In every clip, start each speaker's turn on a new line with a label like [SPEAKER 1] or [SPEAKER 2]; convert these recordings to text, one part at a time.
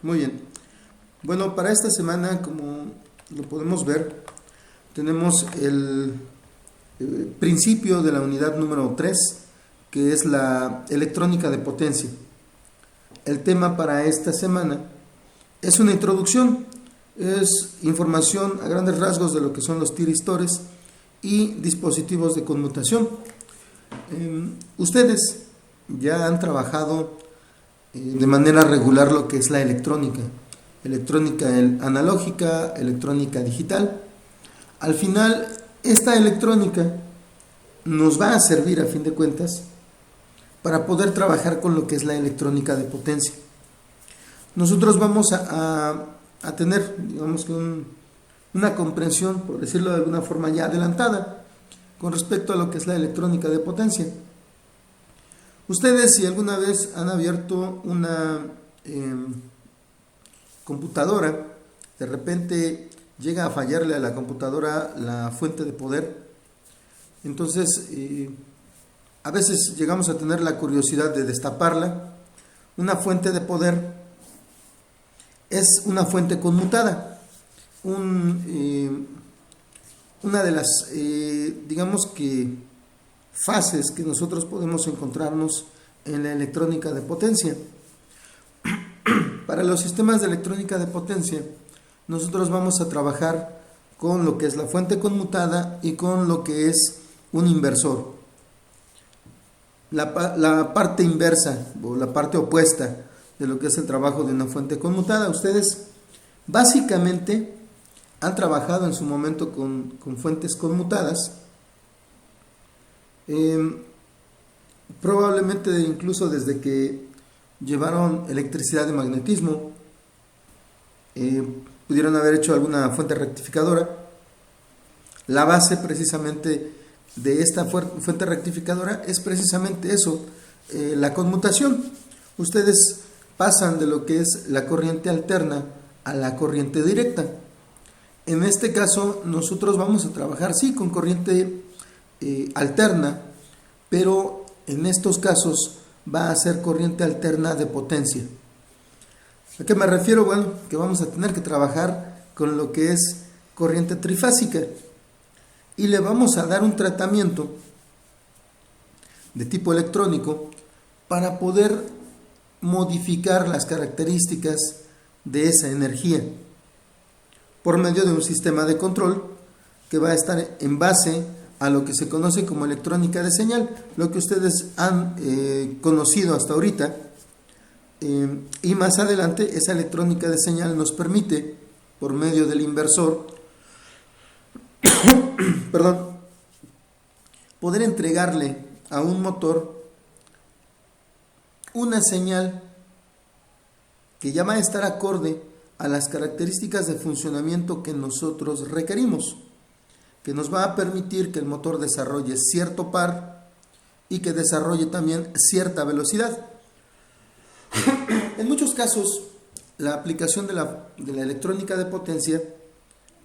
[SPEAKER 1] Muy bien. Bueno, para esta semana, como lo podemos ver, tenemos el principio de la unidad número 3, que es la electrónica de potencia. El tema para esta semana es una introducción, es información a grandes rasgos de lo que son los tiristores y dispositivos de conmutación. Ustedes ya han trabajado de manera regular lo que es la electrónica analógica, electrónica digital. Al final, esta electrónica nos va a servir, a fin de cuentas, para poder trabajar con lo que es la electrónica de potencia. Nosotros vamos a tener, digamos que una comprensión, por decirlo de alguna forma, ya adelantada con respecto a lo que es la electrónica de potencia. Ustedes, si alguna vez han abierto una computadora, de repente llega a fallarle a la computadora la fuente de poder, entonces a veces llegamos a tener la curiosidad de destaparla. Una fuente de poder es una fuente conmutada, una de las, digamos que, fases que nosotros podemos encontrarnos en la electrónica de potencia. Para los sistemas de electrónica de potencia, nosotros vamos a trabajar con lo que es la fuente conmutada y con lo que es un inversor. La parte inversa o la parte opuesta de lo que es el trabajo de una fuente conmutada. Ustedes básicamente han trabajado en su momento con fuentes conmutadas, probablemente incluso desde que llevaron electricidad de magnetismo, pudieron haber hecho alguna fuente rectificadora. La base precisamente de esta fuente rectificadora es precisamente eso, la conmutación. Ustedes pasan de lo que es la corriente alterna a la corriente directa. En este caso nosotros vamos a trabajar sí con corriente alterna, pero en estos casos va a ser corriente alterna de potencia. ¿A qué me refiero? Bueno, que vamos a tener que trabajar con lo que es corriente trifásica y le vamos a dar un tratamiento de tipo electrónico para poder modificar las características de esa energía por medio de un sistema de control que va a estar en base a lo que se conoce como electrónica de señal, lo que ustedes han conocido hasta ahorita, y más adelante esa electrónica de señal nos permite, por medio del inversor, poder entregarle a un motor una señal que ya va a estar acorde a las características de funcionamiento que nosotros requerimos, que nos va a permitir que el motor desarrolle cierto par y que desarrolle también cierta velocidad. En muchos casos, la aplicación de la electrónica de potencia,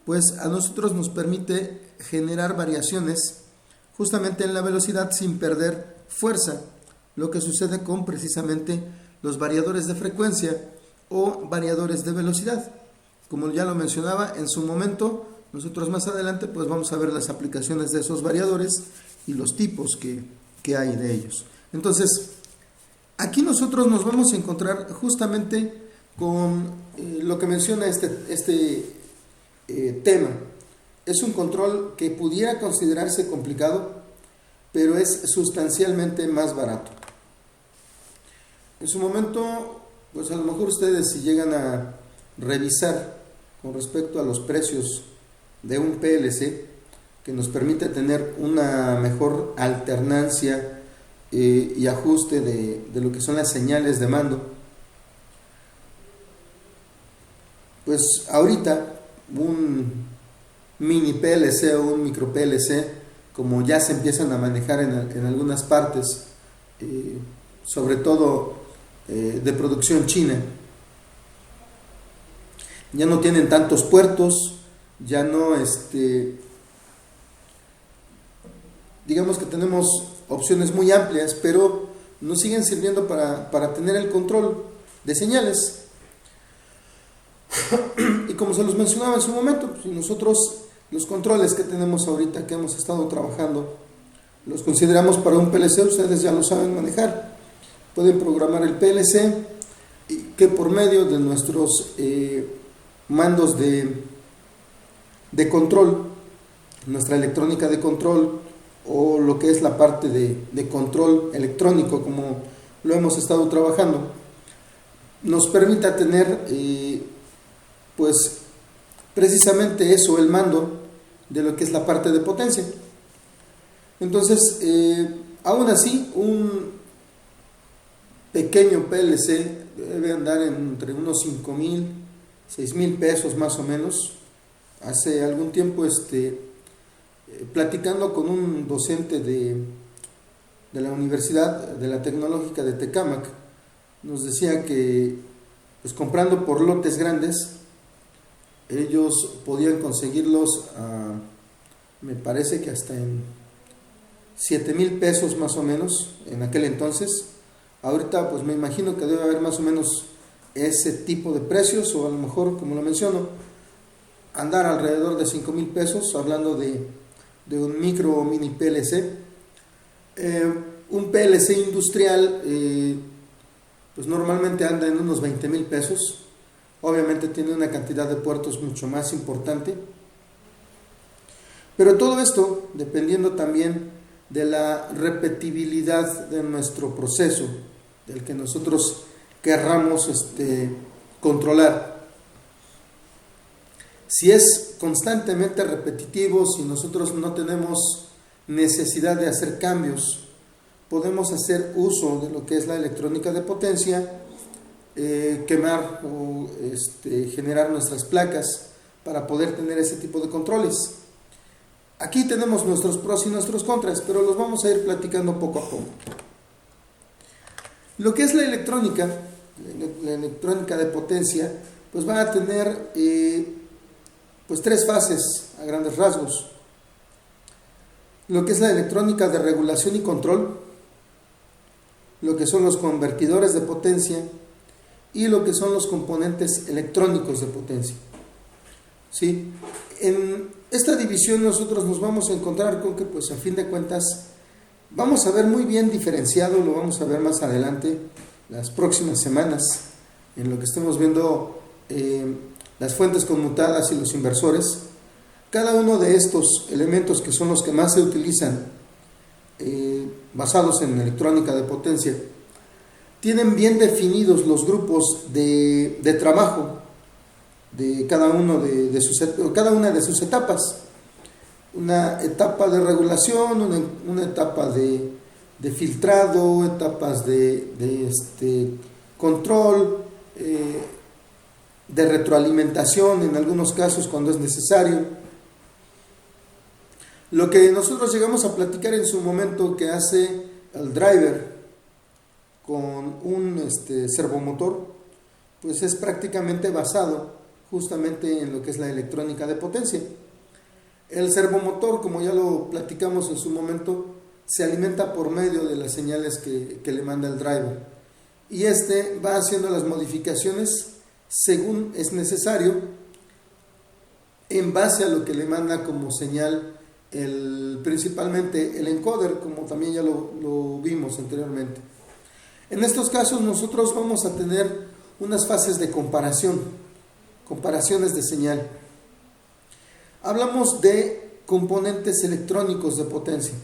[SPEAKER 1] pues a nosotros nos permite generar variaciones justamente en la velocidad sin perder fuerza, lo que sucede con precisamente los variadores de frecuencia o variadores de velocidad. Como ya lo mencionaba en su momento, nosotros más adelante pues vamos a ver las aplicaciones de esos variadores y los tipos que hay de ellos. Entonces, aquí nosotros nos vamos a encontrar justamente con lo que menciona este tema. Es un control que pudiera considerarse complicado, pero es sustancialmente más barato. En su momento, pues a lo mejor ustedes, si llegan a revisar con respecto a los precios de un PLC, que nos permite tener una mejor alternancia y ajuste de lo que son las señales de mando, pues ahorita un mini PLC o un micro PLC, como ya se empiezan a manejar en algunas partes, sobre todo de producción china, ya no tienen tantos puertos, ya no, digamos que tenemos opciones muy amplias, pero nos siguen sirviendo para tener el control de señales. Y como se los mencionaba en su momento, pues nosotros los controles que tenemos ahorita, que hemos estado trabajando, los consideramos para un PLC, ustedes ya lo saben manejar. Pueden programar el PLC y que por medio de nuestros mandos de control, nuestra electrónica de control o lo que es la parte de control electrónico, como lo hemos estado trabajando, nos permita tener pues precisamente eso, el mando de lo que es la parte de potencia. Entonces, aún así, un pequeño PLC debe andar entre unos 5,000, 6,000 pesos más o menos. Hace algún tiempo, platicando con un docente de la Universidad de la Tecnológica de Tecámac, nos decía que pues comprando por lotes grandes, ellos podían conseguirlos me parece que hasta en 7,000 pesos más o menos en aquel entonces. Ahorita pues me imagino que debe haber más o menos ese tipo de precios, o a lo mejor, como lo menciono, andar alrededor de 5,000 pesos, hablando de un micro o mini PLC. Un PLC industrial pues normalmente anda en unos 20,000 pesos. Obviamente tiene una cantidad de puertos mucho más importante, pero todo esto dependiendo también de la repetibilidad de nuestro proceso, del que nosotros querramos controlar. Si es constantemente repetitivo, si nosotros no tenemos necesidad de hacer cambios, podemos hacer uso de lo que es la electrónica de potencia, quemar o generar nuestras placas para poder tener ese tipo de controles. Aquí tenemos nuestros pros y nuestros contras, pero los vamos a ir platicando poco a poco. Lo que es la electrónica de potencia, pues va a tener pues 3 fases a grandes rasgos. Lo que es la electrónica de regulación y control, lo que son los convertidores de potencia y lo que son los componentes electrónicos de potencia. ¿Sí? En esta división nosotros nos vamos a encontrar con que, pues a fin de cuentas, vamos a ver muy bien diferenciado, lo vamos a ver más adelante, las próximas semanas, en lo que estemos viendo las fuentes conmutadas y los inversores. Cada uno de estos elementos, que son los que más se utilizan basados en electrónica de potencia, tienen bien definidos los grupos de trabajo de cada una de sus etapas. Una etapa de regulación, una etapa de filtrado, etapas de control, de retroalimentación en algunos casos cuando es necesario. Lo que nosotros llegamos a platicar en su momento que hace el driver con un servomotor, pues es prácticamente basado justamente en lo que es la electrónica de potencia. El servomotor, como ya lo platicamos en su momento, se alimenta por medio de las señales que le manda el driver, y va haciendo las modificaciones según es necesario en base a lo que le manda como señal principalmente el encoder, como también ya lo vimos anteriormente. En estos casos nosotros vamos a tener unas fases de comparaciones de señal. Hablamos de componentes electrónicos de potencia.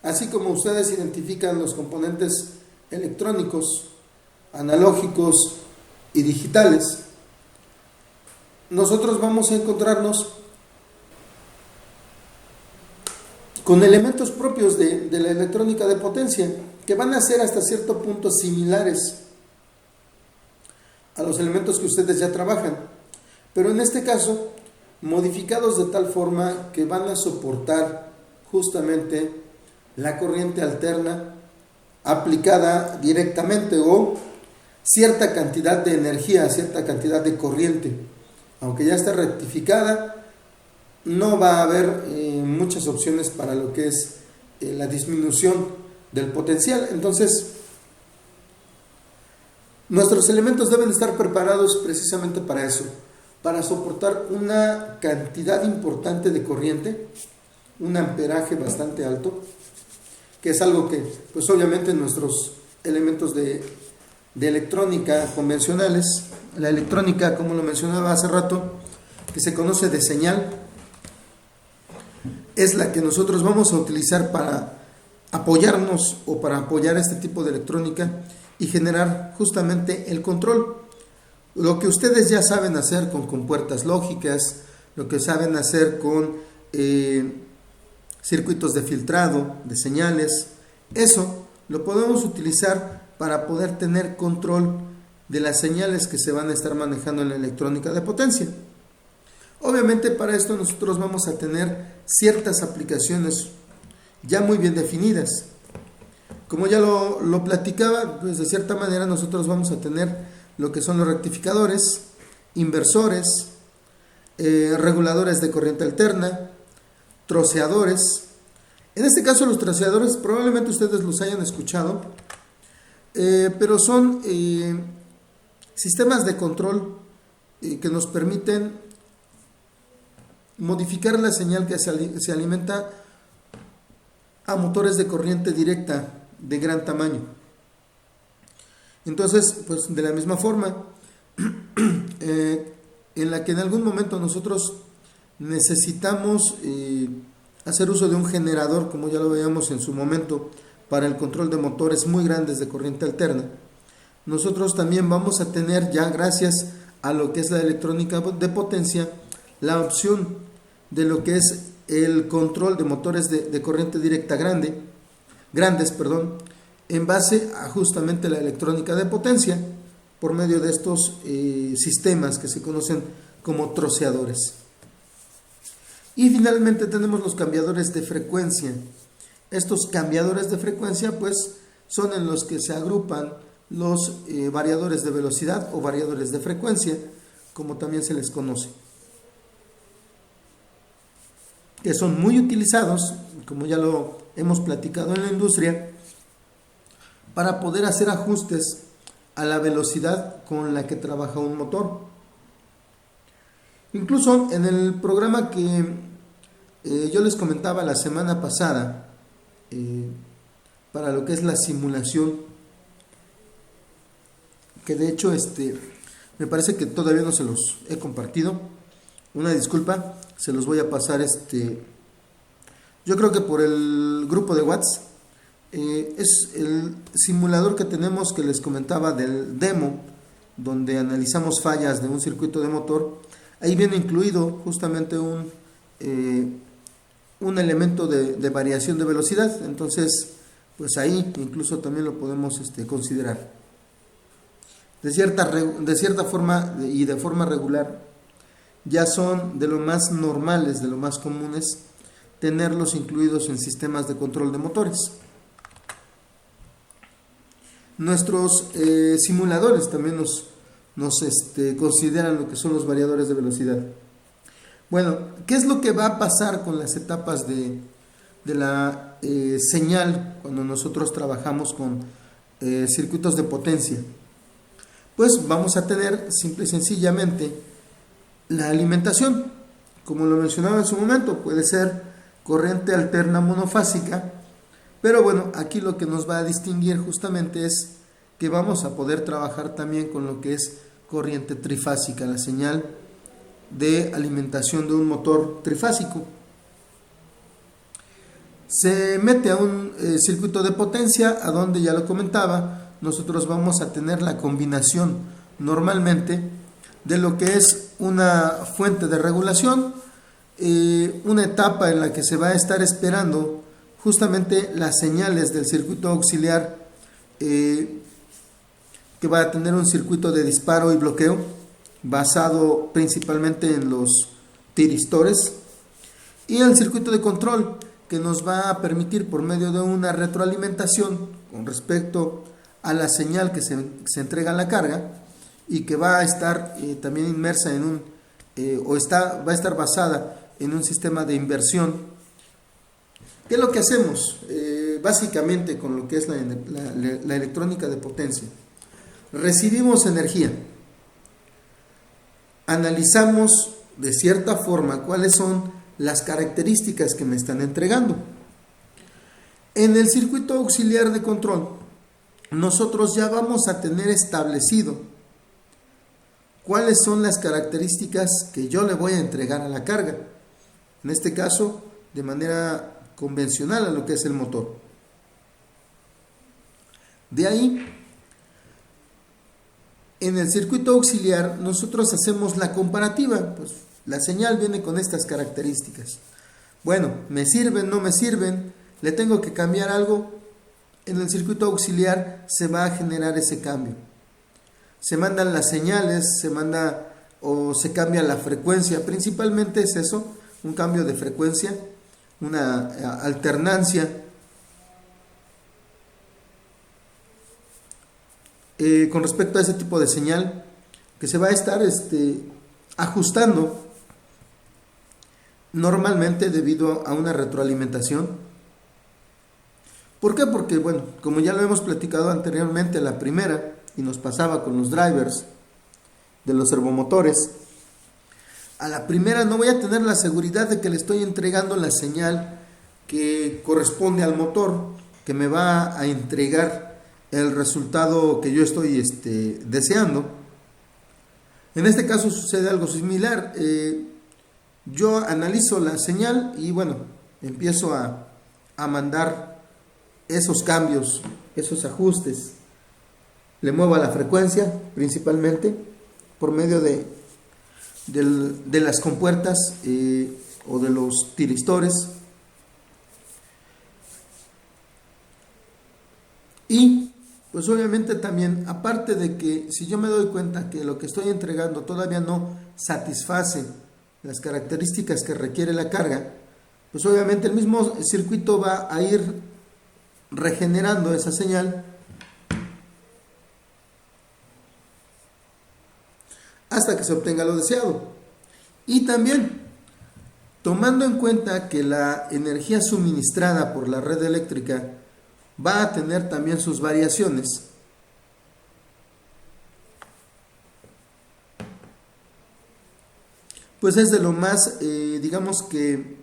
[SPEAKER 1] Así como ustedes identifican los componentes electrónicos, analógicos y digitales, nosotros vamos a encontrarnos con elementos propios de la electrónica de potencia, que van a ser hasta cierto punto similares a los elementos que ustedes ya trabajan, pero en este caso modificados de tal forma que van a soportar justamente la corriente alterna aplicada directamente, o cierta cantidad de energía, cierta cantidad de corriente. Aunque ya está rectificada, no va a haber muchas opciones para lo que es la disminución del potencial. Entonces, Nuestros elementos deben estar preparados precisamente para eso, para soportar una cantidad importante de corriente, un amperaje bastante alto, que es algo que, pues obviamente nuestros elementos de electrónica convencionales, la electrónica, como lo mencionaba hace rato, que se conoce de señal, es la que nosotros vamos a utilizar para apoyarnos o para apoyar este tipo de electrónica y generar justamente el control. Lo que ustedes ya saben hacer con compuertas lógicas, lo que saben hacer con circuitos de filtrado, de señales, eso lo podemos utilizar para poder tener control de las señales que se van a estar manejando en la electrónica de potencia. Obviamente para esto nosotros vamos a tener ciertas aplicaciones ya muy bien definidas. Como ya lo platicaba, pues de cierta manera nosotros vamos a tener lo que son los rectificadores, inversores, reguladores de corriente alterna, troceadores. En este caso los troceadores probablemente ustedes los hayan escuchado, pero son sistemas de control que nos permiten modificar la señal que se alimenta a motores de corriente directa de gran tamaño. Entonces, pues de la misma forma en la que en algún momento nosotros necesitamos hacer uso de un generador, como ya lo veíamos en su momento, para el control de motores muy grandes de corriente alterna, nosotros también vamos a tener ya, gracias a lo que es la electrónica de potencia, la opción de lo que es el control de motores de corriente directa grandes, en base a justamente la electrónica de potencia, por medio de estos sistemas que se conocen como troceadores. Y finalmente tenemos los cambiadores de frecuencia. Estos cambiadores de frecuencia pues son en los que se agrupan los variadores de velocidad o variadores de frecuencia, como también se les conoce, que son muy utilizados, como ya lo hemos platicado en la industria, para poder hacer ajustes a la velocidad con la que trabaja un motor. Incluso en el programa que yo les comentaba la semana pasada, para lo que es la simulación, que de hecho me parece que todavía no se los he compartido, una disculpa, se los voy a pasar yo creo que por el grupo de WhatsApp. Es el simulador que tenemos, que les comentaba, del demo, donde analizamos fallas de un circuito de motor. Ahí viene incluido justamente un elemento de variación de velocidad. Entonces pues ahí incluso también lo podemos considerar. De cierta forma y de forma regular, ya son de lo más normales, de lo más comunes, tenerlos incluidos en sistemas de control de motores. Nuestros simuladores también nos consideran lo que son los variadores de velocidad. Bueno, ¿qué es lo que va a pasar con las etapas de la señal cuando nosotros trabajamos con circuitos de potencia? Pues vamos a tener simple y sencillamente la alimentación, como lo mencionaba en su momento, puede ser corriente alterna monofásica, pero bueno, aquí lo que nos va a distinguir justamente es que vamos a poder trabajar también con lo que es corriente trifásica, la señal de alimentación de un motor trifásico. Se mete a un circuito de potencia, a donde ya lo comentaba, nosotros vamos a tener la combinación normalmente de lo que es una fuente de regulación, una etapa en la que se va a estar esperando justamente las señales del circuito auxiliar, que va a tener un circuito de disparo y bloqueo basado principalmente en los tiristores, y el circuito de control, que nos va a permitir, por medio de una retroalimentación con respecto a la señal que se entrega a la carga, y que va a estar también inmersa en un va a estar basada en un sistema de inversión. ¿Qué es lo que hacemos básicamente con lo que es la electrónica de potencia? recibimos energía, analizamos de cierta forma cuáles son las características que me están entregando. En el circuito auxiliar de control, nosotros ya vamos a tener establecido cuáles son las características que yo le voy a entregar a la carga. En este caso, de manera convencional a lo que es el motor. De ahí, en el circuito auxiliar, nosotros hacemos la comparativa. Pues la señal viene con estas características. Bueno, ¿me sirven, no me sirven? ¿Le tengo que cambiar algo? En el circuito auxiliar se va a generar ese cambio. Se mandan las señales, se manda o se cambia la frecuencia. Principalmente es eso, un cambio de frecuencia, una alternancia. Con respecto a ese tipo de señal que se va a estar ajustando normalmente debido a una retroalimentación. ¿Por qué? Porque, bueno, como ya lo hemos platicado anteriormente, la primera, y nos pasaba con los drivers de los servomotores, a la primera no voy a tener la seguridad de que le estoy entregando la señal que corresponde al motor, que me va a entregar el resultado que yo estoy deseando. En este caso sucede algo similar. Yo analizo la señal y, bueno, empiezo a mandar esos cambios, esos ajustes. Le muevo a la frecuencia principalmente por medio de las compuertas o de los tiristores. Y pues obviamente también, aparte de que si yo me doy cuenta que lo que estoy entregando todavía no satisface las características que requiere la carga, pues obviamente el mismo circuito va a ir regenerando esa señal hasta que se obtenga lo deseado. Y también, tomando en cuenta que la energía suministrada por la red eléctrica va a tener también sus variaciones, pues es de lo más, digamos que,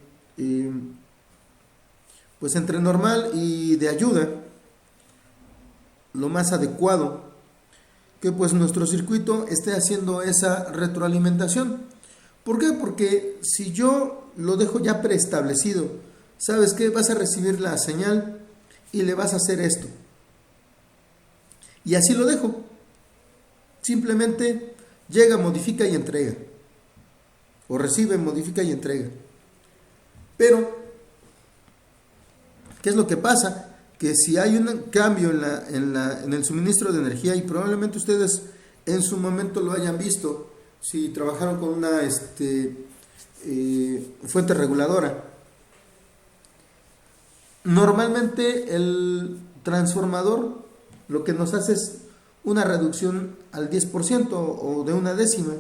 [SPEAKER 1] pues entre normal y de ayuda, lo más adecuado, que pues nuestro circuito esté haciendo esa retroalimentación. ¿Por qué? Porque si yo lo dejo ya preestablecido, ¿sabes qué? Vas a recibir la señal y le vas a hacer esto. Y así lo dejo. Simplemente llega, modifica y entrega. O recibe, modifica y entrega. Pero ¿qué es lo que pasa? Que si hay un cambio en el suministro de energía, y probablemente ustedes en su momento lo hayan visto, si trabajaron con una fuente reguladora, normalmente el transformador lo que nos hace es una reducción al 10% o de una décima.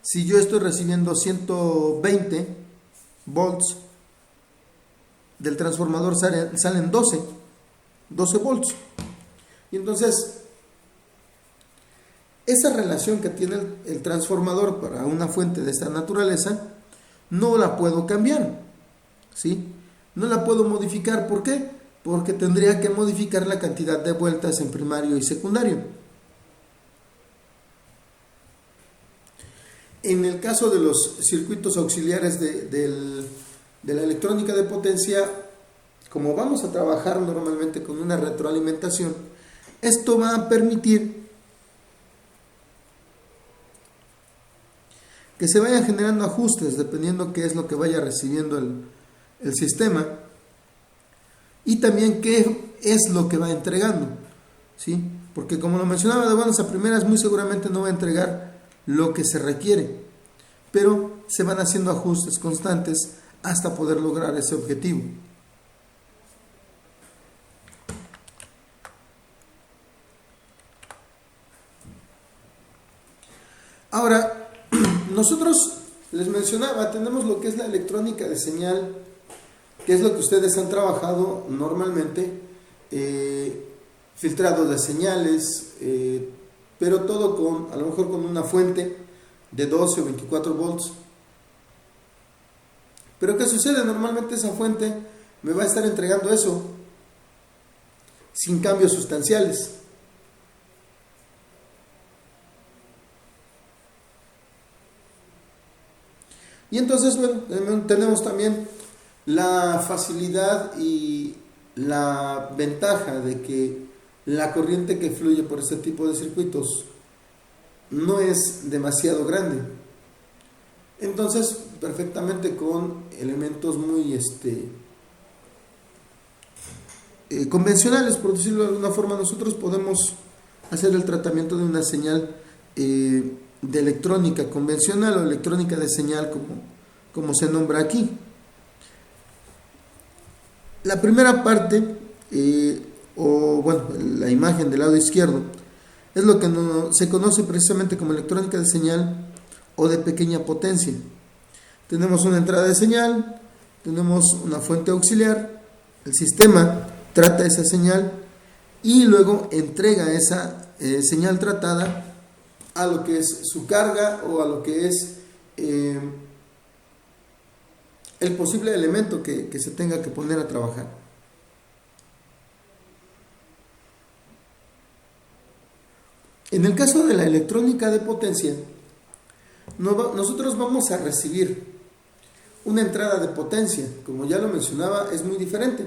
[SPEAKER 1] Si yo estoy recibiendo 120 volts, del transformador salen 12 volts. Y entonces, esa relación que tiene el transformador para una fuente de esta naturaleza, no la puedo cambiar, ¿sí? No la puedo modificar. ¿Por qué? Porque tendría que modificar la cantidad de vueltas en primario y secundario. En el caso de los circuitos auxiliares de la electrónica de potencia, como vamos a trabajar normalmente con una retroalimentación, esto va a permitir que se vayan generando ajustes dependiendo qué es lo que vaya recibiendo el sistema y también qué es lo que va entregando, ¿sí? Porque como lo mencionaba de buenas a primeras, muy seguramente no va a entregar lo que se requiere, pero se van haciendo ajustes constantes hasta poder lograr ese objetivo. Ahora, nosotros les mencionaba, tenemos lo que es la electrónica de señal, que es lo que ustedes han trabajado normalmente, filtrado de señales, pero todo a lo mejor con una fuente de 12 o 24 volts. Pero ¿qué sucede? Normalmente esa fuente me va a estar entregando eso sin cambios sustanciales. Y entonces, bueno, tenemos también la facilidad y la ventaja de que la corriente que fluye por este tipo de circuitos no es demasiado grande. Entonces, perfectamente con elementos muy convencionales, por decirlo de alguna forma, nosotros podemos hacer el tratamiento de una señal de electrónica convencional o electrónica de señal, como se nombra aquí. La primera parte, la imagen del lado izquierdo, es lo que se conoce precisamente como electrónica de señal o de pequeña potencia. Tenemos una entrada de señal, tenemos una fuente auxiliar, el sistema trata esa señal y luego entrega esa señal tratada a lo que es su carga o a lo que es el posible elemento que se tenga que poner a trabajar. En el caso de la electrónica de potencia, nosotros vamos a recibir una entrada de potencia, como ya lo mencionaba, es muy diferente.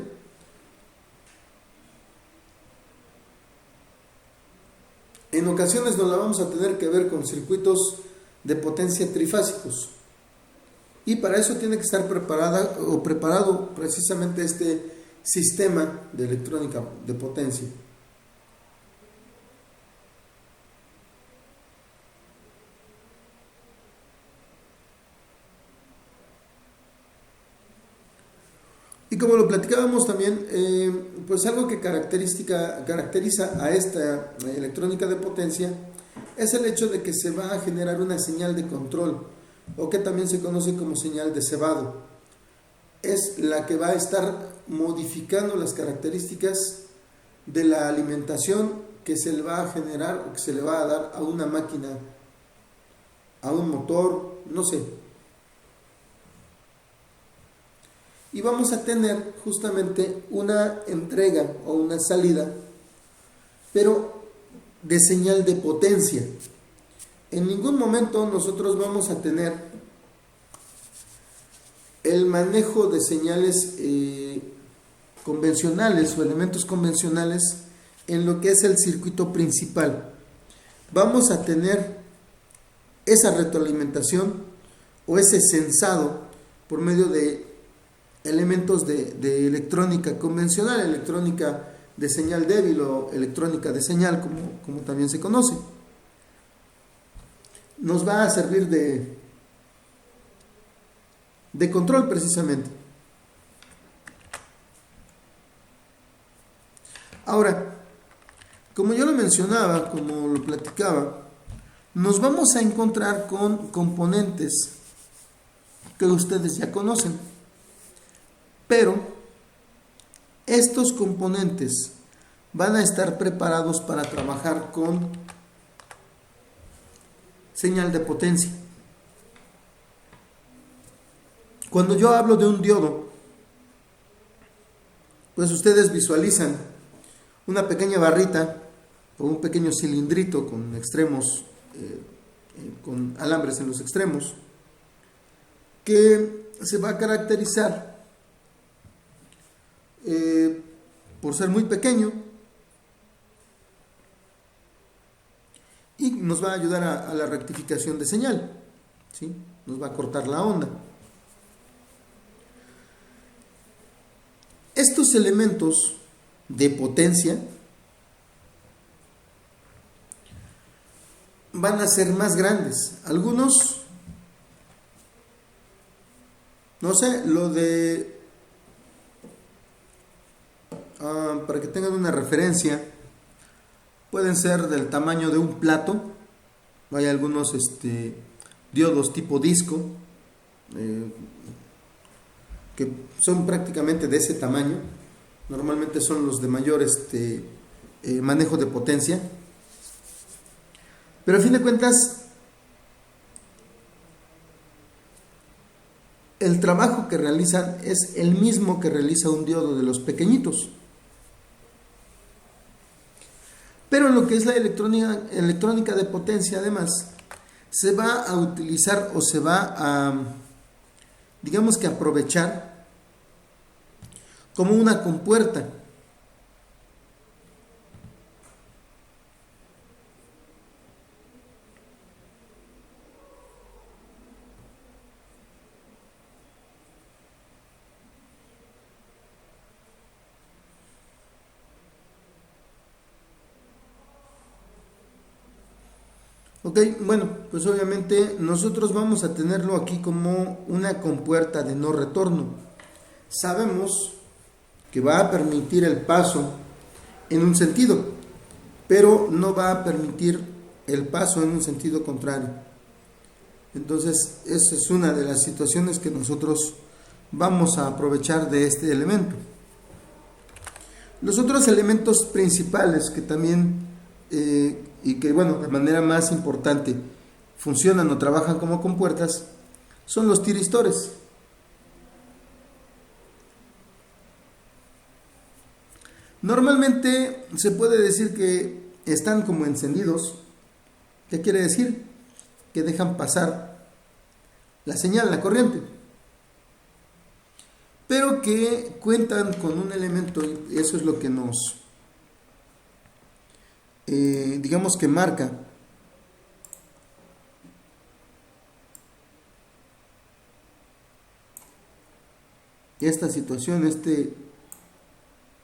[SPEAKER 1] En ocasiones nos la vamos a tener que ver con circuitos de potencia trifásicos. Y para eso tiene que estar preparado precisamente este sistema de electrónica de potencia. Y como lo platicábamos también, pues algo que caracteriza a esta electrónica de potencia es el hecho de que se va a generar una señal de control, o que también se conoce como señal de cebado. Es la que va a estar modificando las características de la alimentación que se le va a generar o que se le va a dar a una máquina, a un motor, no sé. Y vamos a tener justamente una entrega o una salida, pero de señal de potencia. En ningún momento nosotros vamos a tener el manejo de señales convencionales o elementos convencionales en lo que es el circuito principal. Vamos a tener esa retroalimentación o ese sensado por medio de elementos de electrónica convencional, electrónica de señal débil o electrónica de señal, como también se conoce. Nos va a servir de control precisamente. Ahora, como yo lo mencionaba, como lo platicaba, nos vamos a encontrar con componentes que ustedes ya conocen. Pero estos componentes van a estar preparados para trabajar con señal de potencia. Cuando yo hablo de un diodo, pues ustedes visualizan una pequeña barrita o un pequeño cilindrito con extremos, con alambres en los extremos, que se va a caracterizar por ser muy pequeño y nos va a ayudar a la rectificación de señal, ¿sí? Nos va a cortar la onda. Estos elementos de potencia van a ser más grandes. Algunos, no sé, para que tengan una referencia, pueden ser del tamaño de un plato. Hay algunos diodos tipo disco que son prácticamente de ese tamaño. Normalmente son los de mayor manejo de potencia. Pero a fin de cuentas, el trabajo que realizan es el mismo que realiza un diodo de los pequeñitos. Pero en lo que es la electrónica de potencia, además, se va a utilizar o se va a, digamos que aprovechar como una compuerta. Ok, bueno, pues obviamente nosotros vamos a tenerlo aquí como una compuerta de no retorno. Sabemos que va a permitir el paso en un sentido, pero no va a permitir el paso en un sentido contrario. Entonces, esa es una de las situaciones que nosotros vamos a aprovechar de este elemento. Los otros elementos principales que también y que, bueno, de manera más importante funcionan o trabajan como compuertas son los tiristores. Normalmente se puede decir que están como encendidos. ¿Qué quiere decir? Que dejan pasar la señal, la corriente, pero que cuentan con un elemento, y eso es lo que nos, digamos que marca esta situación, este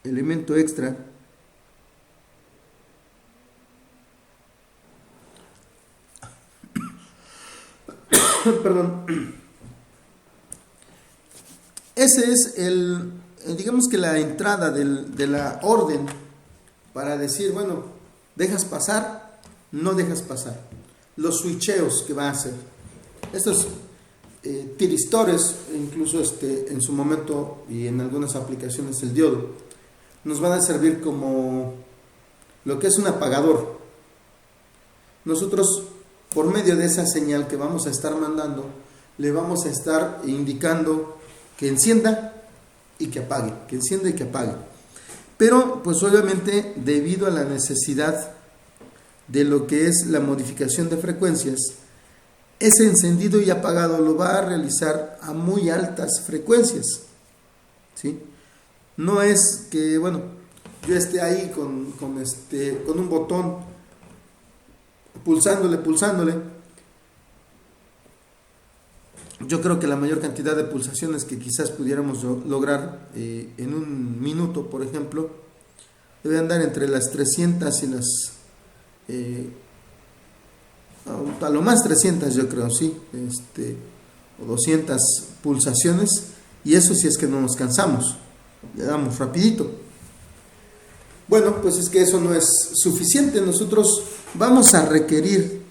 [SPEAKER 1] elemento extra. Perdón. Ese es digamos que la entrada de la orden para decir, bueno, dejas pasar, no dejas pasar. Los switcheos que va a hacer. Estos tiristores, incluso en su momento y en algunas aplicaciones el diodo, nos van a servir como lo que es un apagador. Nosotros, por medio de esa señal que vamos a estar mandando, le vamos a estar indicando que encienda y que apague, que encienda y que apague. Pero, pues obviamente, debido a la necesidad de lo que es la modificación de frecuencias, ese encendido y apagado lo va a realizar a muy altas frecuencias, ¿sí? No es que, bueno, yo esté ahí con un botón pulsándole. Yo creo que la mayor cantidad de pulsaciones que quizás pudiéramos lograr en un minuto, por ejemplo, debe andar entre las 300 y las... a lo más 300, yo creo, sí, o 200 pulsaciones, y eso si es que no nos cansamos, le damos rapidito. Bueno, pues es que eso no es suficiente. Nosotros vamos a requerir,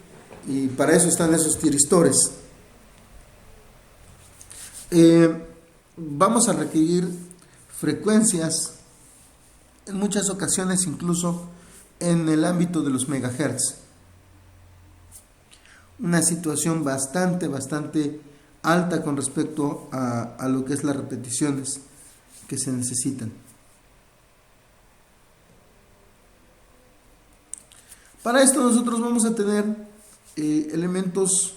[SPEAKER 1] y para eso están esos tiristores, vamos a requerir frecuencias, en muchas ocasiones incluso en el ámbito de los megahertz. Una situación bastante alta con respecto a lo que es las repeticiones que se necesitan. Para esto nosotros vamos a tener elementos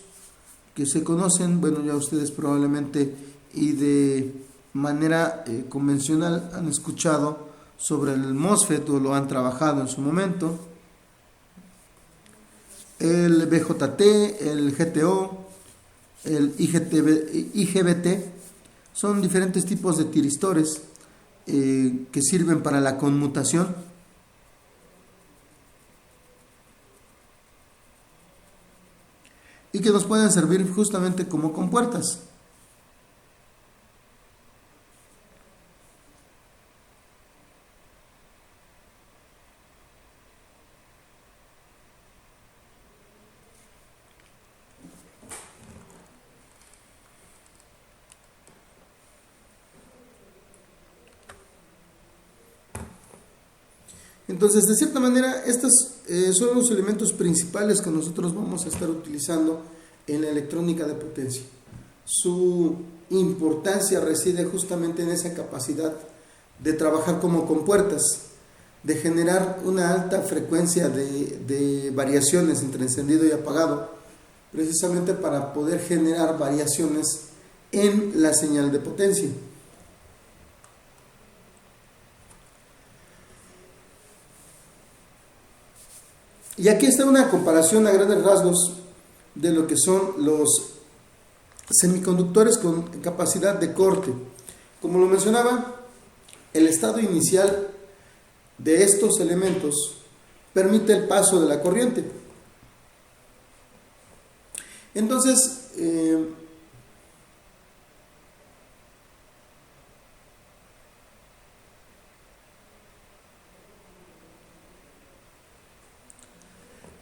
[SPEAKER 1] que se conocen, bueno, ya ustedes probablemente y de manera convencional han escuchado sobre el MOSFET o lo han trabajado en su momento. El BJT, el GTO, el IGBT son diferentes tipos de tiristores que sirven para la conmutación. Y que nos pueden servir justamente como compuertas. Entonces, de cierta manera, estos son los elementos principales que nosotros vamos a estar utilizando en la electrónica de potencia. Su importancia reside justamente en esa capacidad de trabajar como compuertas, de generar una alta frecuencia de variaciones entre encendido y apagado, precisamente para poder generar variaciones en la señal de potencia. Y aquí está una comparación a grandes rasgos de lo que son los semiconductores con capacidad de corte. Como lo mencionaba, el estado inicial de estos elementos permite el paso de la corriente. Entonces,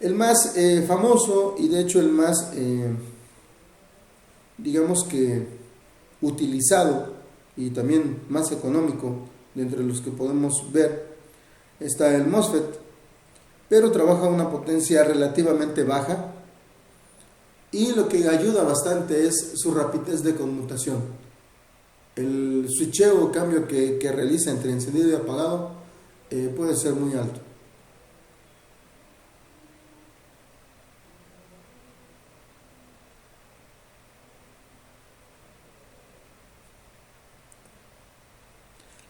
[SPEAKER 1] el más famoso y de hecho el más, digamos que utilizado y también más económico de entre los que podemos ver, está el MOSFET, pero trabaja a una potencia relativamente baja y lo que ayuda bastante es su rapidez de conmutación. El switcheo o cambio que realiza entre encendido y apagado puede ser muy alto.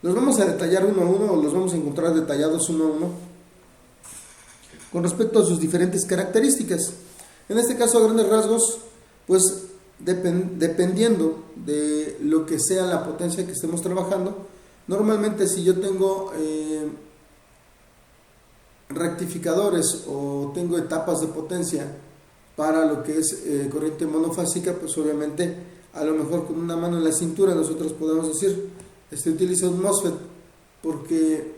[SPEAKER 1] Los vamos a detallar uno a uno, o los vamos a encontrar detallados uno a uno con respecto a sus diferentes características. En este caso, a grandes rasgos, pues dependiendo de lo que sea la potencia que estemos trabajando, normalmente si yo tengo rectificadores o tengo etapas de potencia para lo que es corriente monofásica, pues obviamente a lo mejor con una mano en la cintura nosotros podemos decir, utiliza un MOSFET porque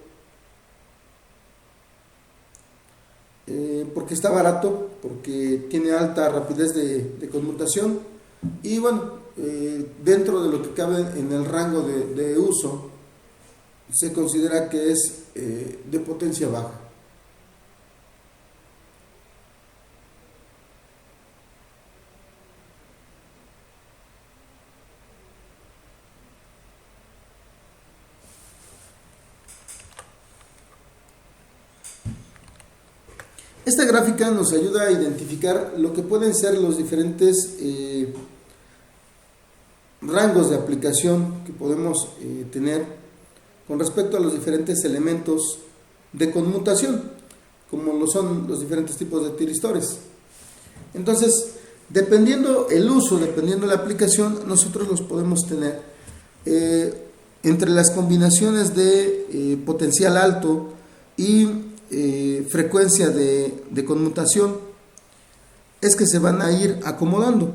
[SPEAKER 1] está barato, porque tiene alta rapidez de conmutación y bueno, dentro de lo que cabe en el rango de uso se considera que es de potencia baja. Esta gráfica nos ayuda a identificar lo que pueden ser los diferentes rangos de aplicación que podemos tener con respecto a los diferentes elementos de conmutación, como lo son los diferentes tipos de tiristores. Entonces, dependiendo el uso, dependiendo la aplicación, nosotros los podemos tener entre las combinaciones de potencial alto y frecuencia de conmutación, es que se van a ir acomodando.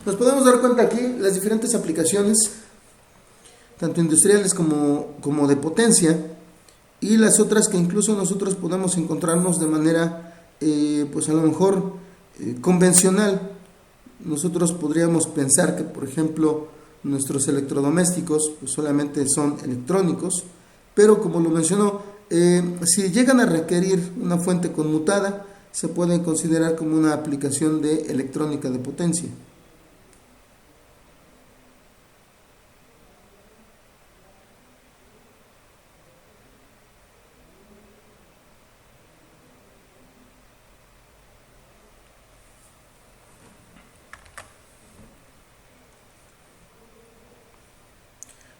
[SPEAKER 1] Nos podemos dar cuenta aquí las diferentes aplicaciones, tanto industriales como de potencia, y las otras que incluso nosotros podemos encontrarnos de manera, pues a lo mejor convencional. Nosotros podríamos pensar que, por ejemplo, nuestros electrodomésticos pues solamente son electrónicos, pero como lo mencionó, si llegan a requerir una fuente conmutada, se pueden considerar como una aplicación de electrónica de potencia.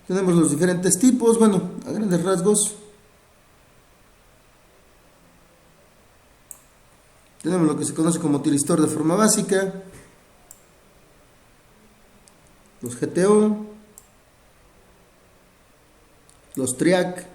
[SPEAKER 1] Tenemos los diferentes tipos, bueno, a grandes rasgos. Tenemos lo que se conoce como tiristor de forma básica, los GTO, los TRIAC,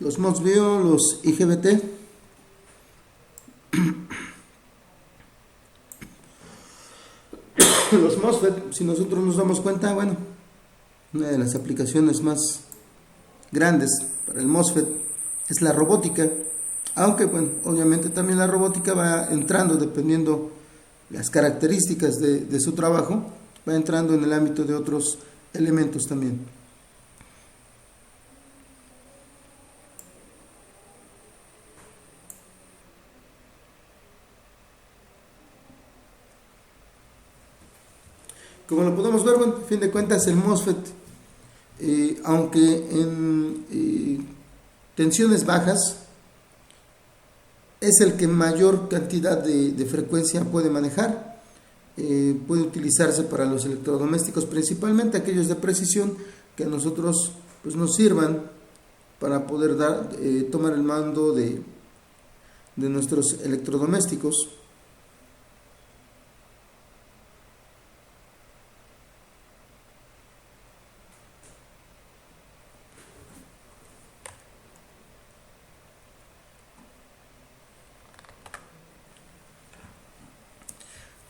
[SPEAKER 1] Los MOSFET, los IGBT, los MOSFET, si nosotros nos damos cuenta, bueno, una de las aplicaciones más grandes para el MOSFET es la robótica, aunque bueno, obviamente también la robótica va entrando, dependiendo las características de su trabajo, va entrando en el ámbito de otros elementos también. Como lo podemos ver, bueno, a fin de cuentas el MOSFET, aunque en tensiones bajas, es el que mayor cantidad de frecuencia puede manejar. Puede utilizarse para los electrodomésticos, principalmente aquellos de precisión que a nosotros pues, nos sirvan para poder tomar el mando de nuestros electrodomésticos.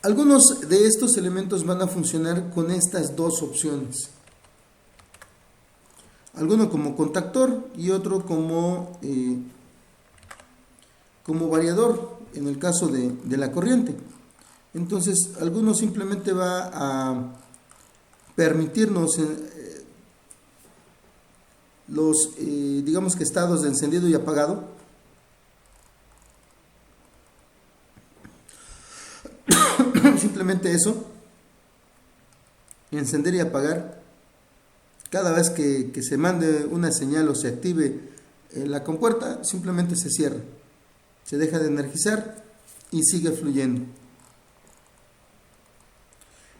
[SPEAKER 1] Algunos de estos elementos van a funcionar con estas dos opciones. Alguno como contactor y otro como variador en el caso de la corriente. Entonces, alguno simplemente va a permitirnos los, digamos que estados de encendido y apagado. Simplemente eso, encender y apagar cada vez que se mande una señal o se active la compuerta, simplemente se cierra, se deja de energizar y sigue fluyendo.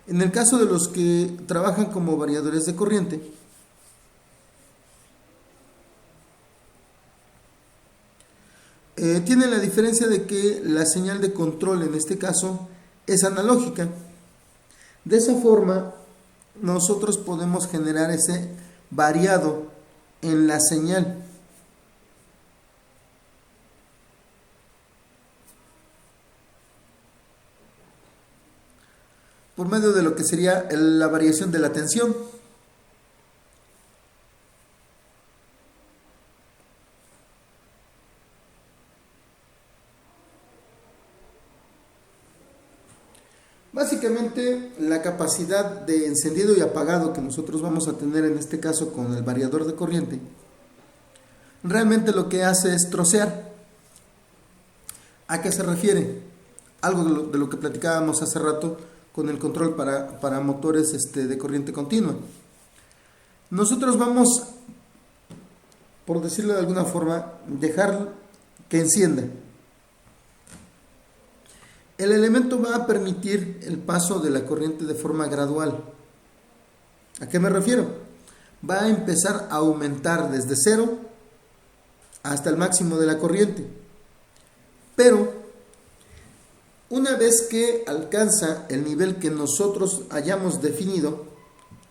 [SPEAKER 1] En el caso de los que trabajan como variadores de corriente, tiene la diferencia de que la señal de control en este caso es analógica. De esa forma nosotros podemos generar ese variado en la señal. Por medio de lo que sería la variación de la tensión. Básicamente, la capacidad de encendido y apagado que nosotros vamos a tener en este caso con el variador de corriente, realmente lo que hace es trocear. ¿A qué se refiere? Algo de lo que platicábamos hace rato con el control para motores de corriente continua. Nosotros vamos, por decirlo de alguna forma, dejar que encienda. El elemento va a permitir el paso de la corriente de forma gradual. ¿A qué me refiero? Va a empezar a aumentar desde 0 hasta el máximo de la corriente. Pero una vez que alcanza el nivel que nosotros hayamos definido,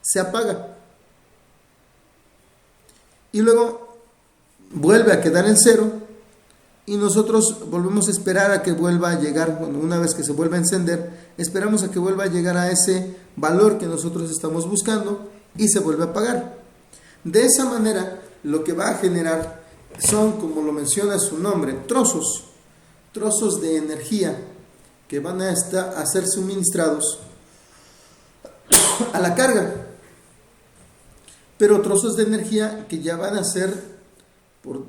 [SPEAKER 1] se apaga. Y luego vuelve a quedar en 0. Y nosotros volvemos a esperar a que vuelva a llegar, bueno, una vez que se vuelva a encender, esperamos a que vuelva a llegar a ese valor que nosotros estamos buscando y se vuelve a apagar. De esa manera, lo que va a generar son, como lo menciona su nombre, trozos de energía que van a ser suministrados a la carga. Pero trozos de energía que ya van a ser, por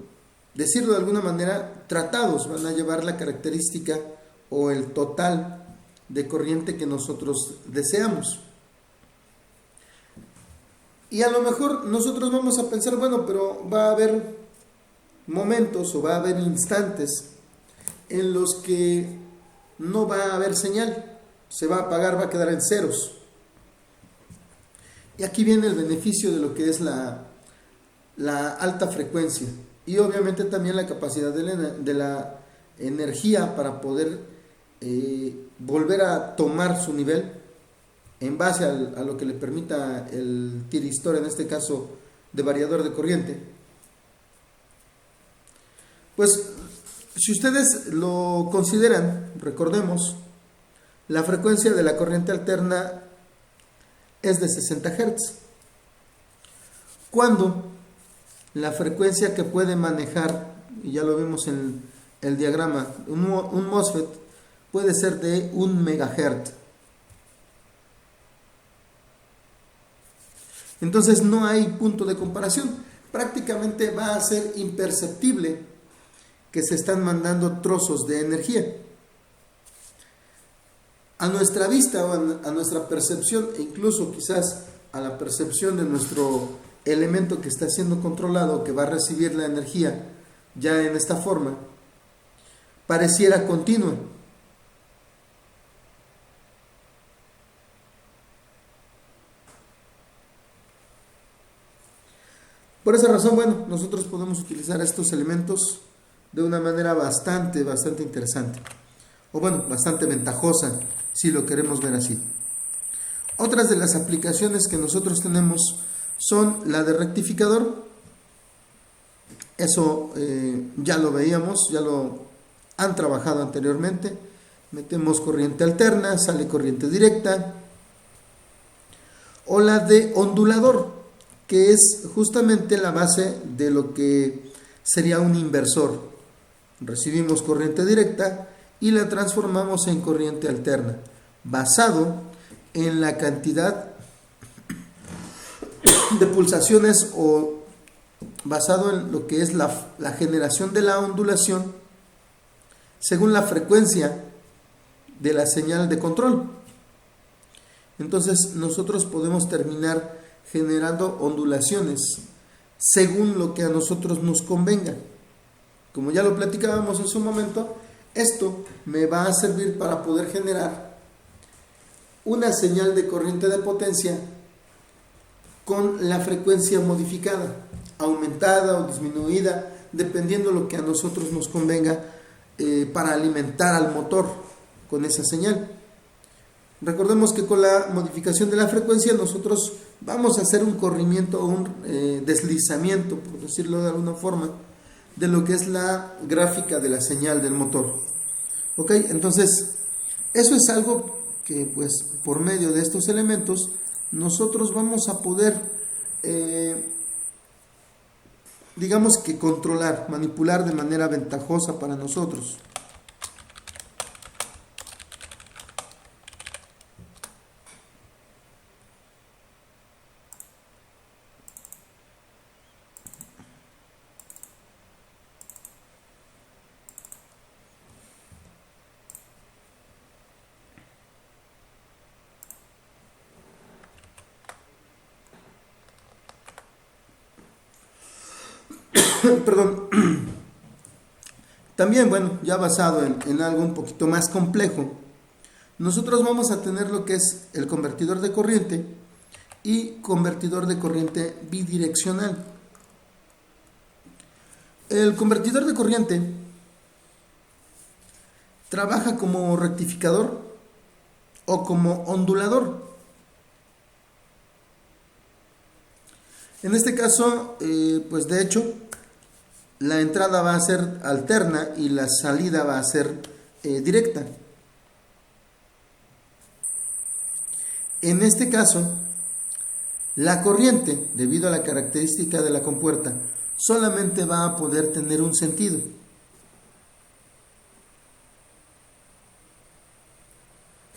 [SPEAKER 1] decirlo de alguna manera, tratados, van a llevar la característica o el total de corriente que nosotros deseamos. Y a lo mejor nosotros vamos a pensar, bueno, pero va a haber momentos o va a haber instantes en los que no va a haber señal, se va a apagar, va a quedar en ceros. Y aquí viene el beneficio de lo que es la alta frecuencia. Y obviamente también la capacidad de la energía para poder volver a tomar su nivel en base a lo que le permita el tiristor, en este caso de variador de corriente. Pues si ustedes lo consideran, recordemos, la frecuencia de la corriente alterna es de 60 Hz. Cuando la frecuencia que puede manejar, y ya lo vimos en el diagrama, un MOSFET puede ser de 1 MHz. Entonces no hay punto de comparación. Prácticamente va a ser imperceptible que se están mandando trozos de energía. A nuestra vista o a nuestra percepción, e incluso quizás a la percepción de nuestro elemento que está siendo controlado, que va a recibir la energía ya en esta forma, pareciera continua. Por esa razón, bueno, nosotros podemos utilizar estos elementos de una manera bastante interesante. O bueno, bastante ventajosa, si lo queremos ver así. Otras de las aplicaciones que nosotros tenemos son la de rectificador. Eso ya lo veíamos, ya lo han trabajado anteriormente. Metemos corriente alterna, sale corriente directa. O la de ondulador, que es justamente la base de lo que sería un inversor. Recibimos corriente directa y la transformamos en corriente alterna, basado en la cantidad de pulsaciones o basado en lo que es la generación de la ondulación según la frecuencia de la señal de control. Entonces nosotros podemos terminar generando ondulaciones según lo que a nosotros nos convenga. Como ya lo platicábamos en su momento, esto me va a servir para poder generar una señal de corriente de potencia con la frecuencia modificada, aumentada o disminuida, dependiendo lo que a nosotros nos convenga para alimentar al motor con esa señal. Recordemos que con la modificación de la frecuencia nosotros vamos a hacer un corrimiento o un deslizamiento, por decirlo de alguna forma, de lo que es la gráfica de la señal del motor. ¿Ok? Entonces, eso es algo que pues por medio de estos elementos nosotros vamos a poder digamos que controlar, manipular de manera ventajosa para nosotros. Perdón. También, bueno, ya basado en algo un poquito más complejo, nosotros vamos a tener lo que es el convertidor de corriente y convertidor de corriente bidireccional. El convertidor de corriente trabaja como rectificador o como ondulador. En este caso, pues de hecho, la entrada va a ser alterna y la salida va a ser directa. En este caso, la corriente, debido a la característica de la compuerta, solamente va a poder tener un sentido.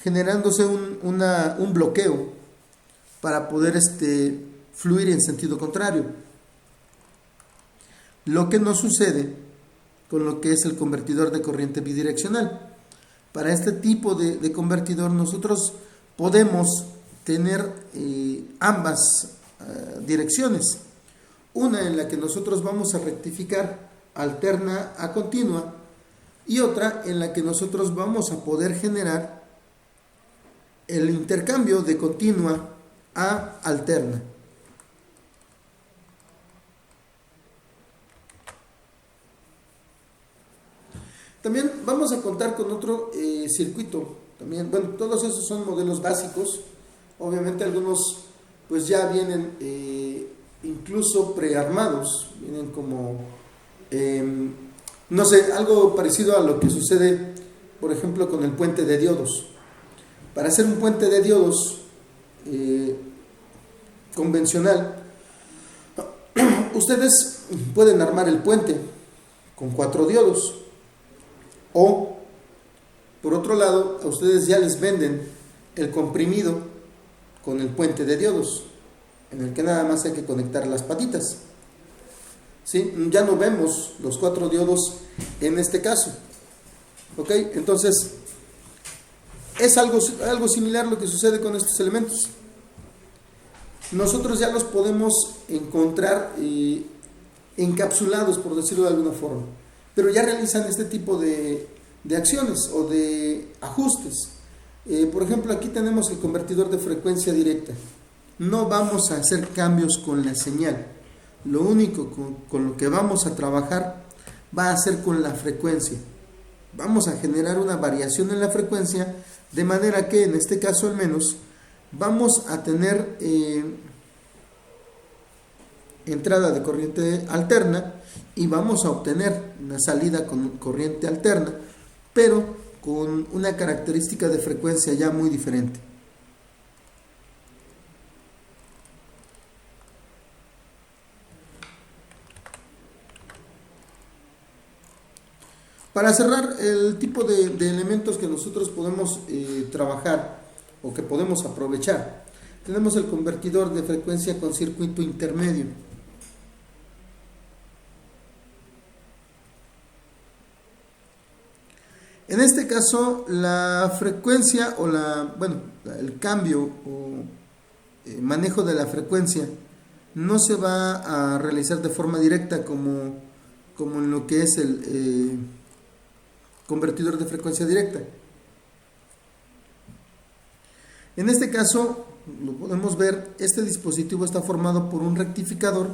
[SPEAKER 1] Generándose un bloqueo para poder fluir en sentido contrario. Lo que no sucede con lo que es el convertidor de corriente bidireccional. Para este tipo de convertidor nosotros podemos tener ambas direcciones. Una en la que nosotros vamos a rectificar alterna a continua y otra en la que nosotros vamos a poder generar el intercambio de continua a alterna. También vamos a contar con otro circuito. También, bueno, todos esos son modelos básicos. Obviamente algunos pues ya vienen incluso prearmados, vienen como No sé, algo parecido a lo que sucede, por ejemplo, con el puente de diodos. Para hacer un puente de diodos convencional, ustedes pueden armar el puente con 4 diodos, o por otro lado, a ustedes ya les venden el comprimido con el puente de diodos, en el que nada más hay que conectar las patitas. ¿Sí? Ya no vemos los 4 diodos en este caso. ¿Ok? Entonces, es algo similar lo que sucede con estos elementos. Nosotros ya los podemos encontrar encapsulados, por decirlo de alguna forma, pero ya realizan este tipo de acciones o de ajustes. Por ejemplo, aquí tenemos el convertidor de frecuencia directa. No vamos a hacer cambios con la señal. Lo único con lo que vamos a trabajar va a ser con la frecuencia. Vamos a generar una variación en la frecuencia, de manera que en este caso al menos vamos a tener entrada de corriente alterna y vamos a obtener una salida con corriente alterna, pero con una característica de frecuencia ya muy diferente. Para cerrar, el tipo de elementos que nosotros podemos trabajar o que podemos aprovechar, tenemos el convertidor de frecuencia con circuito intermedio. En este caso, la frecuencia o el cambio o manejo de la frecuencia no se va a realizar de forma directa como en lo que es el convertidor de frecuencia directa. En este caso, lo podemos ver, este dispositivo está formado por un rectificador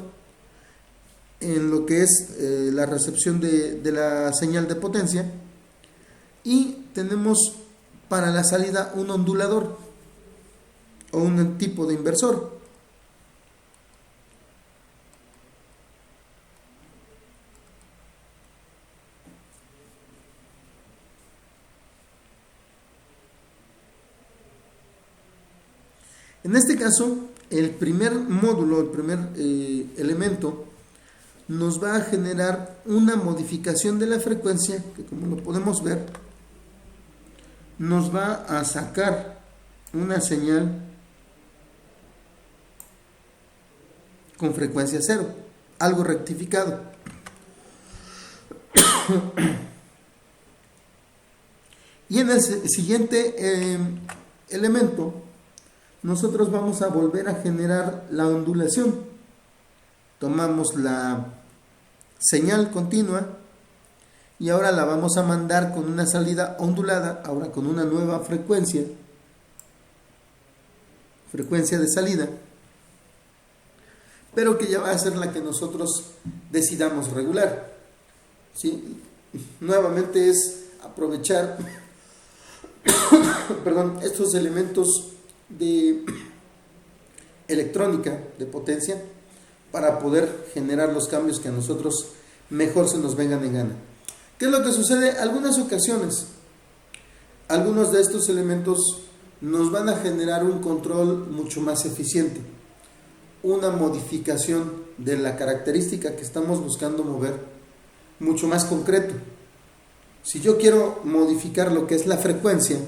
[SPEAKER 1] en lo que es la recepción de la señal de potencia, y tenemos para la salida un ondulador o un tipo de inversor. En este caso, el primer módulo, el primer elemento, nos va a generar una modificación de la frecuencia que, como lo podemos ver, nos va a sacar una señal con frecuencia cero, algo rectificado. Y en el siguiente elemento, nosotros vamos a volver a generar la ondulación. Tomamos la señal continua y ahora la vamos a mandar con una salida ondulada, ahora con una nueva frecuencia de salida, pero que ya va a ser la que nosotros decidamos regular. ¿Sí? Nuevamente es aprovechar estos elementos de electrónica, de potencia, para poder generar los cambios que a nosotros mejor se nos vengan en gana. ¿Qué es lo que sucede? Algunas ocasiones, algunos de estos elementos nos van a generar un control mucho más eficiente, una modificación de la característica que estamos buscando mover, mucho más concreto. Si yo quiero modificar lo que es la frecuencia,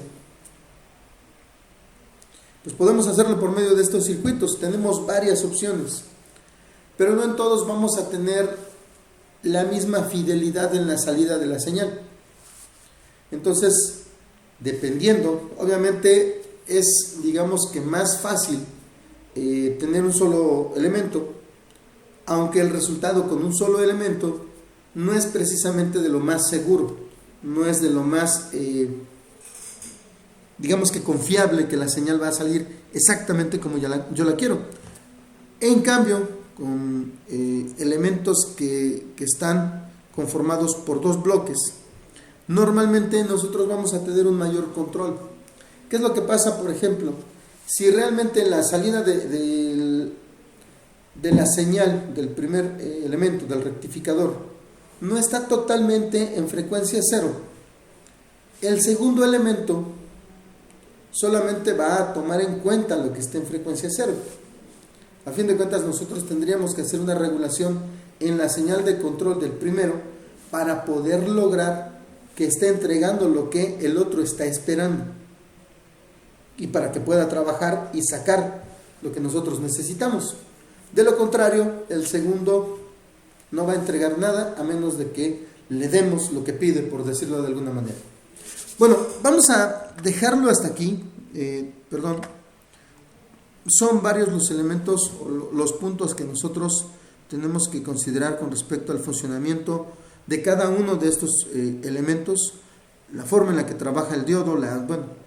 [SPEAKER 1] pues podemos hacerlo por medio de estos circuitos. Tenemos varias opciones, pero no en todos vamos a tener la misma fidelidad en la salida de la señal. Entonces, dependiendo, obviamente es, digamos que más fácil tener un solo elemento, aunque el resultado con un solo elemento no es precisamente de lo más seguro, no es de lo más digamos que confiable, que la señal va a salir exactamente como yo la quiero. En cambio, con elementos que están conformados por dos bloques, normalmente nosotros vamos a tener un mayor control. ¿Qué es lo que pasa, por ejemplo? Si realmente la salida de la señal del primer elemento, del rectificador, no está totalmente en frecuencia cero. El segundo elemento solamente va a tomar en cuenta lo que esté en frecuencia cero. A fin de cuentas, nosotros tendríamos que hacer una regulación en la señal de control del primero para poder lograr que esté entregando lo que el otro está esperando y para que pueda trabajar y sacar lo que nosotros necesitamos. De lo contrario, el segundo no va a entregar nada a menos de que le demos lo que pide, por decirlo de alguna manera. Bueno, vamos a dejarlo hasta aquí. Son varios los elementos o los puntos que nosotros tenemos que considerar con respecto al funcionamiento de cada uno de estos elementos, la forma en la que trabaja el diodo,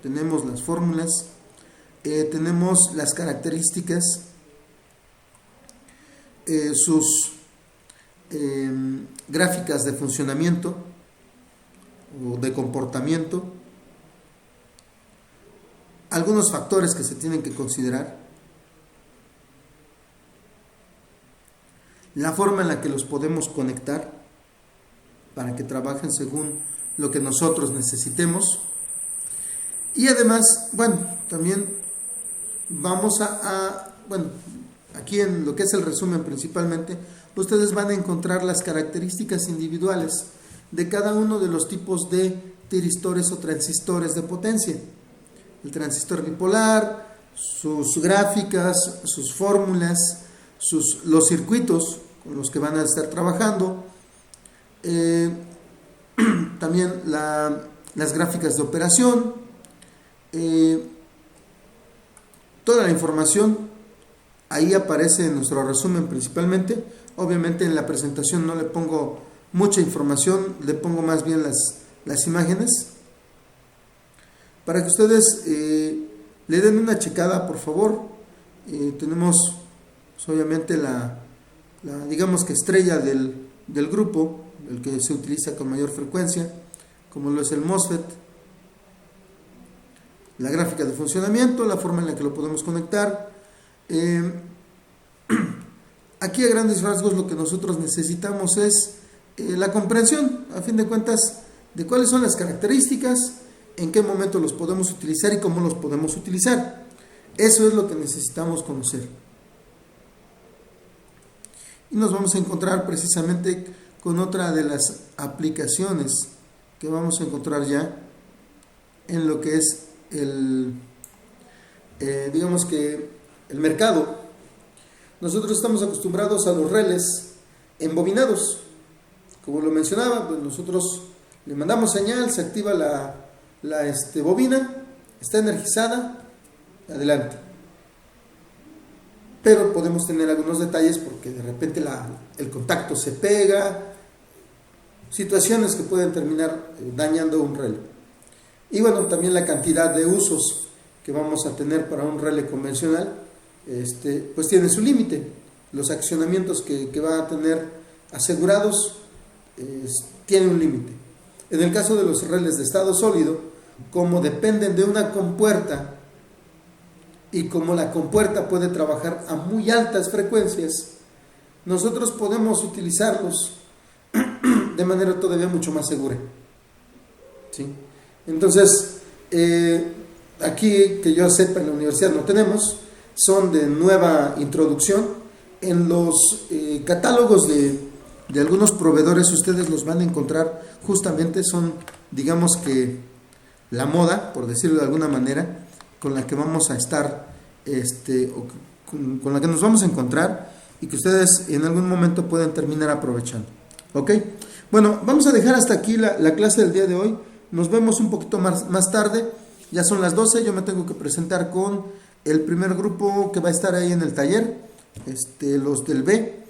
[SPEAKER 1] tenemos las fórmulas, tenemos las características, sus gráficas de funcionamiento o de comportamiento, algunos factores que se tienen que considerar, la forma en la que los podemos conectar para que trabajen según lo que nosotros necesitemos. Y además, también vamos aquí en lo que es el resumen principalmente, ustedes van a encontrar las características individuales de cada uno de los tipos de tiristores o transistores de potencia. El transistor bipolar, sus gráficas, sus fórmulas, los circuitos con los que van a estar trabajando, también las gráficas de operación, toda la información ahí aparece en nuestro resumen principalmente. Obviamente en la presentación no le pongo mucha información, le pongo más bien las imágenes para que ustedes le den una checada, por favor. Tenemos obviamente digamos que estrella del grupo, el que se utiliza con mayor frecuencia, como lo es el MOSFET, la gráfica de funcionamiento, la forma en la que lo podemos conectar. Aquí a grandes rasgos lo que nosotros necesitamos es la comprensión, a fin de cuentas, de cuáles son las características, en qué momento los podemos utilizar y cómo los podemos utilizar. Eso es lo que necesitamos conocer. Y nos vamos a encontrar precisamente con otra de las aplicaciones que vamos a encontrar ya en lo que es digamos que el mercado. Nosotros estamos acostumbrados a los relés embobinados. Como lo mencionaba, pues nosotros le mandamos señal, se activa la bobina, está energizada, adelante. Pero podemos tener algunos detalles porque de repente el contacto se pega, situaciones que pueden terminar dañando un relé. Y también la cantidad de usos que vamos a tener para un relé convencional, pues tiene su límite. Los accionamientos que va a tener asegurados tienen un límite. En el caso de los relés de estado sólido, como dependen de una compuerta y como la compuerta puede trabajar a muy altas frecuencias, nosotros podemos utilizarlos de manera todavía mucho más segura. ¿Sí? Entonces, aquí que yo sepa en la universidad no tenemos, son de nueva introducción. En los catálogos de algunos proveedores ustedes los van a encontrar, justamente son, digamos que la moda, por decirlo de alguna manera, con la que vamos a estar, con la que nos vamos a encontrar y que ustedes en algún momento pueden terminar aprovechando. ¿Ok? Bueno, vamos a dejar hasta aquí la clase del día de hoy. Nos vemos un poquito más tarde. Ya son las 12, yo me tengo que presentar con el primer grupo que va a estar ahí en el taller, los del B.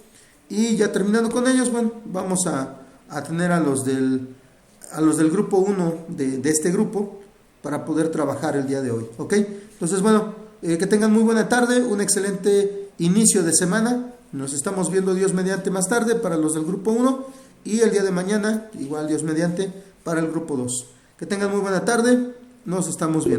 [SPEAKER 1] Y ya terminando con ellos, vamos a tener a los del grupo 1 de este grupo para poder trabajar el día de hoy. ¿Ok? Entonces, que tengan muy buena tarde, un excelente inicio de semana. Nos estamos viendo, Dios mediante, más tarde para los del grupo 1 y el día de mañana, igual Dios mediante, para el grupo 2. Que tengan muy buena tarde, nos estamos viendo.